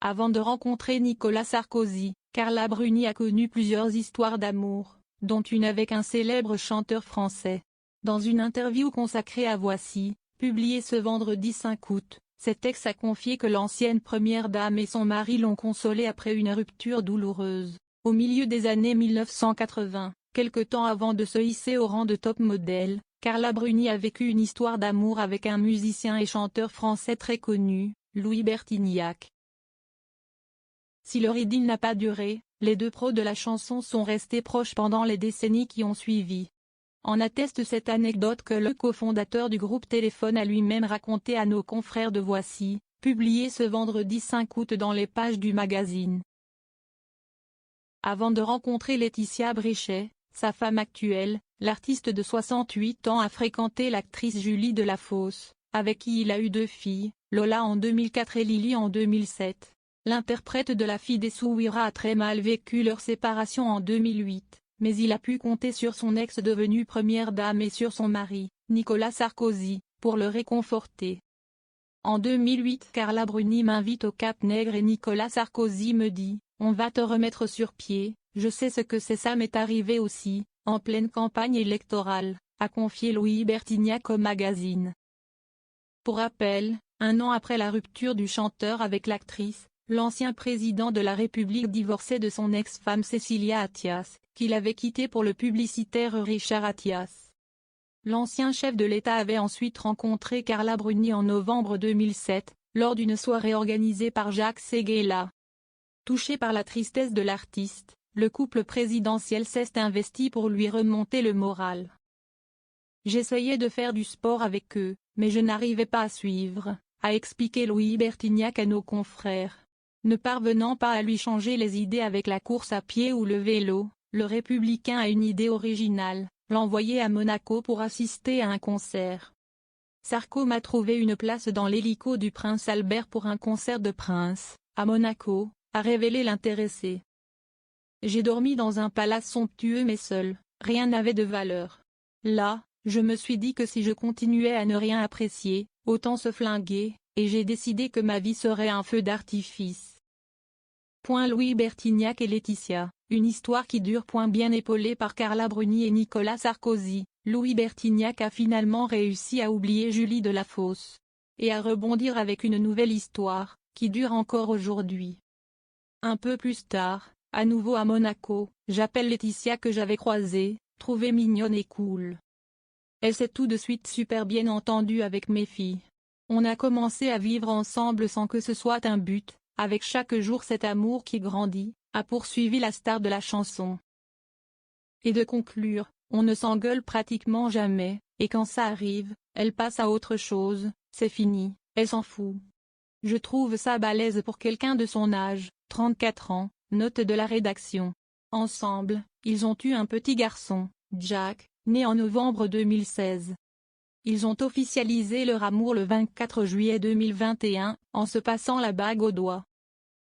Avant de rencontrer Nicolas Sarkozy, Carla Bruni a connu plusieurs histoires d'amour, dont une avec un célèbre chanteur français. Dans une interview consacrée à Voici, publiée ce vendredi 5 août, cette ex a confié que l'ancienne première dame et son mari l'ont consolée après une rupture douloureuse. Au milieu des années 1980, quelque temps avant de se hisser au rang de top modèle, Carla Bruni a vécu une histoire d'amour avec un musicien et chanteur français très connu, Louis Bertignac. Si leur idylle n'a pas duré, les deux pros de la chanson sont restés proches pendant les décennies qui ont suivi. En atteste cette anecdote que le cofondateur du groupe Téléphone a lui-même raconté à nos confrères de Voici, publiée ce vendredi 5 août dans les pages du magazine. Avant de rencontrer Laetitia Brichet, sa femme actuelle, l'artiste de 68 ans a fréquenté l'actrice Julie Delafosse, avec qui il a eu 2 filles, Lola en 2004 et Lily en 2007. L'interprète de La fille des Souira a très mal vécu leur séparation en 2008, mais il a pu compter sur son ex devenue première dame et sur son mari, Nicolas Sarkozy, pour le réconforter. En 2008, Carla Bruni m'invite au Cap Nègre et Nicolas Sarkozy me dit « On va te remettre sur pied, je sais ce que c'est, ça m'est arrivé aussi, en pleine campagne électorale », a confié Louis Bertignac au magazine. Pour rappel, 1 an après la rupture du chanteur avec l'actrice, l'ancien président de la République divorçait de son ex-femme Cécilia Attias, qu'il avait quittée pour le publicitaire Richard Attias. L'ancien chef de l'État avait ensuite rencontré Carla Bruni en novembre 2007, lors d'une soirée organisée par Jacques Séguéla. Touché par la tristesse de l'artiste, le couple présidentiel s'est investi pour lui remonter le moral. « J'essayais de faire du sport avec eux, mais je n'arrivais pas à suivre », a expliqué Louis Bertignac à nos confrères. Ne parvenant pas à lui changer les idées avec la course à pied ou le vélo, le républicain a une idée originale, l'envoyer à Monaco pour assister à un concert. Sarko m'a trouvé une place dans l'hélico du prince Albert pour un concert de Prince, à Monaco, a révélé l'intéressé. J'ai dormi dans un palace somptueux mais seul, rien n'avait de valeur. Là, je me suis dit que si je continuais à ne rien apprécier, autant se flinguer, et j'ai décidé que ma vie serait un feu d'artifice. Louis Bertignac et Laetitia, une histoire qui dure. Bien épaulé par Carla Bruni et Nicolas Sarkozy, Louis Bertignac a finalement réussi à oublier Julie Delafosse. Et à rebondir avec une nouvelle histoire, qui dure encore aujourd'hui. Un peu plus tard, à nouveau à Monaco, j'appelle Laetitia que j'avais croisée, trouvée mignonne et cool. Elle s'est tout de suite super bien entendue avec mes filles. On a commencé à vivre ensemble sans que ce soit un but, avec chaque jour cet amour qui grandit, a poursuivi la star de la chanson. Et de conclure, on ne s'engueule pratiquement jamais, et quand ça arrive, elle passe à autre chose, c'est fini, elle s'en fout. Je trouve ça balèze pour quelqu'un de son âge, 34 ans, note de la rédaction. Ensemble, ils ont eu un petit garçon, Jack, né en novembre 2016. Ils ont officialisé leur amour le 24 juillet 2021, en se passant la bague au doigt.